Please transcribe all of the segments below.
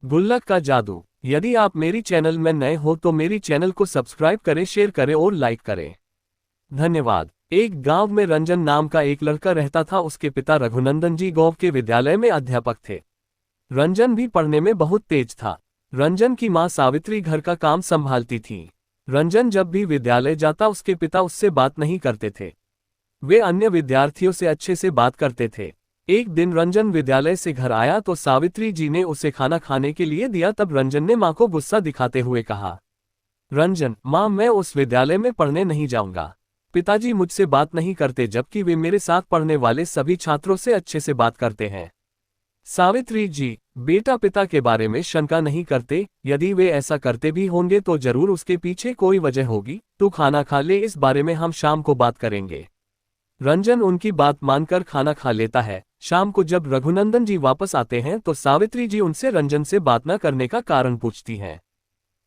गुल्लक का जादू। यदि आप मेरी चैनल में नए हो तो मेरी चैनल को सब्सक्राइब करें, शेयर करें और लाइक करें। धन्यवाद। एक गांव में रंजन नाम का एक लड़का रहता था। उसके पिता रघुनंदन जी गांव के विद्यालय में अध्यापक थे। रंजन भी पढ़ने में बहुत तेज था। रंजन की मां सावित्री घर का काम संभालती थी। रंजन जब भी विद्यालय जाता उसके पिता उससे बात नहीं करते थे। वे अन्य विद्यार्थियों से अच्छे से बात करते थे। एक दिन रंजन विद्यालय से घर आया तो सावित्री जी ने उसे खाना खाने के लिए दिया। तब रंजन ने मां को गुस्सा दिखाते हुए कहा, रंजन, मां, मैं उस विद्यालय में पढ़ने नहीं जाऊंगा। पिताजी मुझसे बात नहीं करते जबकि वे मेरे साथ पढ़ने वाले सभी छात्रों से अच्छे से बात करते हैं। सावित्री जी, बेटा पिता के बारे में शंका नहीं करते। यदि वे ऐसा करते भी होंगे तो जरूर उसके पीछे कोई वजह होगी। तू खाना खा ले, इस बारे में हम शाम को बात करेंगे। रंजन उनकी बात मानकर खाना खा लेता है। शाम को जब रघुनंदन जी वापस आते हैं तो सावित्री जी उनसे रंजन से बात न करने का कारण पूछती हैं।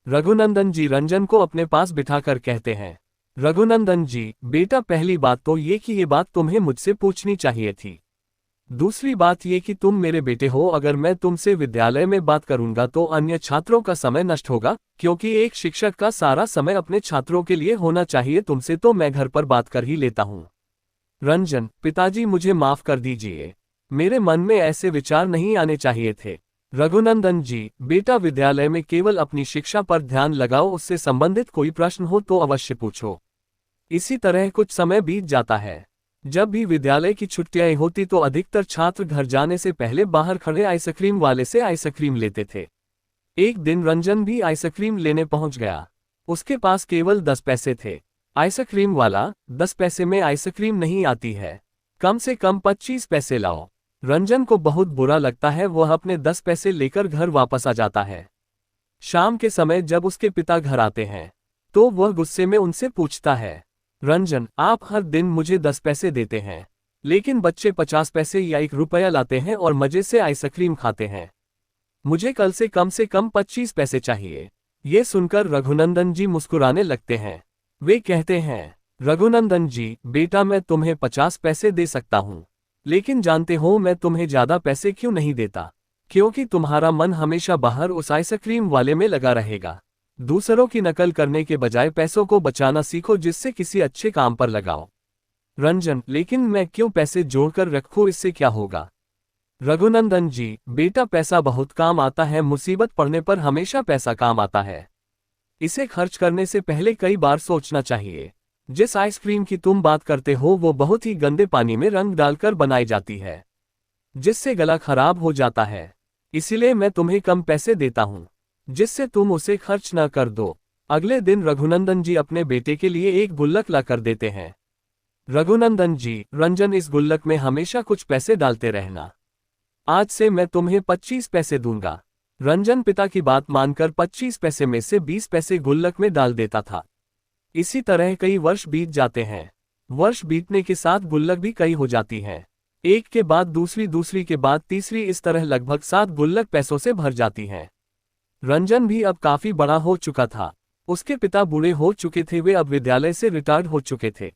रघुनंदन जी रंजन को अपने पास बिठाकर कहते हैं, रघुनंदन जी, बेटा, पहली बात तो ये कि ये बात तुम्हें मुझसे पूछनी चाहिए थी। दूसरी बात ये कि तुम मेरे बेटे हो। अगर मैं तुमसे विद्यालय में बात करूंगा तो अन्य छात्रों का समय नष्ट होगा, क्योंकि एक शिक्षक का सारा समय अपने छात्रों के लिए होना चाहिए। तुमसे तो मैं घर पर बात कर ही लेता हूँ। रंजन, पिताजी, मुझे माफ कर दीजिए। मेरे मन में ऐसे विचार नहीं आने चाहिए थे। रघुनंदन जी, बेटा, विद्यालय में केवल अपनी शिक्षा पर ध्यान लगाओ। उससे संबंधित कोई प्रश्न हो तो अवश्य पूछो। इसी तरह कुछ समय बीत जाता है। जब भी विद्यालय की छुट्टियां होती तो अधिकतर छात्र घर जाने से पहले बाहर खड़े आइसक्रीम वाले से आइसक्रीम लेते थे। एक दिन रंजन भी आइसक्रीम लेने पहुंच गया। उसके पास केवल 10 पैसे थे। आइसक्रीम वाला, 10 पैसे में आइसक्रीम नहीं आती है, कम से कम 25 पैसे लाओ। रंजन को बहुत बुरा लगता है। वह अपने 10 पैसे लेकर घर वापस आ जाता है। शाम के समय जब उसके पिता घर आते हैं तो वह गुस्से में उनसे पूछता है, रंजन, आप हर दिन मुझे 10 पैसे देते हैं, लेकिन बच्चे 50 पैसे या 1 रुपया लाते हैं और मजे से आइसक्रीम खाते हैं। मुझे कल से कम 25 पैसे चाहिए। ये सुनकर रघुनंदन जी मुस्कुराने लगते हैं। वे कहते हैं, रघुनंदन जी, बेटा, मैं तुम्हें 50 पैसे दे सकता हूँ, लेकिन जानते हो मैं तुम्हें ज्यादा पैसे क्यों नहीं देता? क्योंकि तुम्हारा मन हमेशा बाहर उस आइसक्रीम वाले में लगा रहेगा। दूसरों की नकल करने के बजाय पैसों को बचाना सीखो, जिससे किसी अच्छे काम पर लगाओ। रंजन, लेकिन मैं क्यों पैसे जोड़कर रखूं, इससे क्या होगा? रघुनंदन जी, बेटा, पैसा बहुत काम आता है। मुसीबत पड़ने पर हमेशा पैसा काम आता है। इसे खर्च करने से पहले कई बार सोचना चाहिए। जिस आइसक्रीम की तुम बात करते हो वो बहुत ही गंदे पानी में रंग डालकर बनाई जाती है, जिससे गला खराब हो जाता है। इसीलिए मैं तुम्हें कम पैसे देता हूँ, जिससे तुम उसे खर्च न कर दो। अगले दिन रघुनंदन जी अपने बेटे के लिए एक गुल्लक ला कर देते हैं। रघुनंदन जी, रंजन, इस गुल्लक में हमेशा कुछ पैसे डालते रहना। आज से मैं तुम्हें 25 पैसे दूंगा। रंजन पिता की बात मानकर 25 पैसे में से 20 पैसे गुल्लक में डाल देता था। इसी तरह कई वर्ष बीत जाते हैं। वर्ष बीतने के साथ गुल्लक भी कई हो जाती हैं। एक के बाद दूसरी, दूसरी के बाद तीसरी, इस तरह लगभग 7 गुल्लक पैसों से भर जाती हैं। रंजन भी अब काफी बड़ा हो चुका था। उसके पिता बूढ़े हो चुके थे। वे अब विद्यालय से रिटायर्ड हो चुके थे।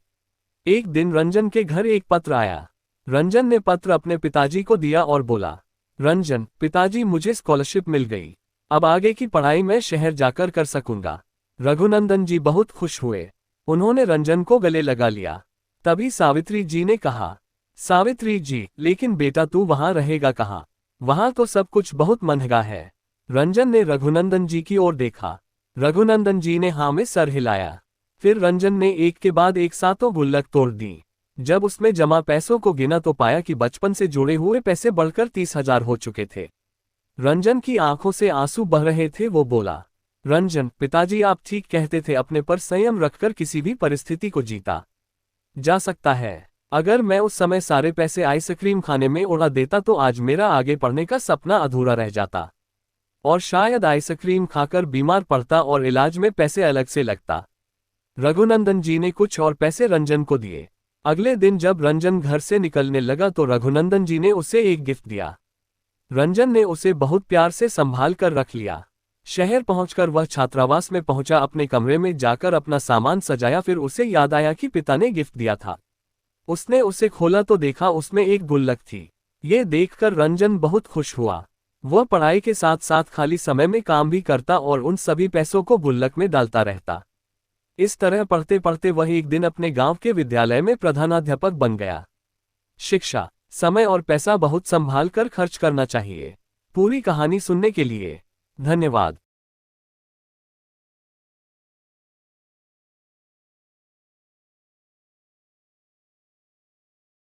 एक दिन रंजन के घर एक पत्र आया। रंजन ने पत्र अपने पिताजी को दिया और बोला, रंजन, पिताजी, मुझे स्कॉलरशिप मिल गई। अब आगे की पढ़ाई मैं शहर जाकर कर सकूंगा। रघुनंदन जी बहुत खुश हुए। उन्होंने रंजन को गले लगा लिया। तभी सावित्री जी ने कहा, सावित्री जी, लेकिन बेटा, तू वहां रहेगा कहाँ? वहां तो सब कुछ बहुत महंगा है। रंजन ने रघुनंदन जी की ओर देखा। रघुनंदन जी ने हाँ में सर हिलाया। फिर रंजन ने एक के बाद एक 7 गुल्लक तोड़ दी। जब उसमें जमा पैसों को गिना तो पाया कि बचपन से जुड़े हुए पैसे बढ़कर 30,000 हो चुके थे। रंजन की आंखों से आंसू बह रहे थे। वो बोला, रंजन, पिताजी, आप ठीक कहते थे। अपने पर संयम रखकर किसी भी परिस्थिति को जीता जा सकता है। अगर मैं उस समय सारे पैसे आइसक्रीम खाने में उड़ा देता तो आज मेरा आगे पढ़ने का सपना अधूरा रह जाता, और शायद आइसक्रीम खाकर बीमार पड़ता और इलाज में पैसे अलग से लगता। रघुनंदन जी ने कुछ और पैसे रंजन को दिए। अगले दिन जब रंजन घर से निकलने लगा तो रघुनंदन जी ने उसे एक गिफ्ट दिया। रंजन ने उसे बहुत प्यार से संभाल कर रख लिया। शहर पहुंचकर वह छात्रावास में पहुंचा। अपने कमरे में जाकर अपना सामान सजाया। फिर उसे याद आया कि पिता ने गिफ्ट दिया था। उसने उसे खोला तो देखा उसमें एक गुल्लक थी। ये देखकर रंजन बहुत खुश हुआ। वह पढ़ाई के साथ साथ खाली समय में काम भी करता और उन सभी पैसों को गुल्लक में डालता रहता। इस तरह पढ़ते पढ़ते वह एक दिन अपने गांव के विद्यालय में प्रधानाध्यापक बन गया। शिक्षा, समय और पैसा बहुत संभाल कर खर्च करना चाहिए। पूरी कहानी सुनने के लिए धन्यवाद।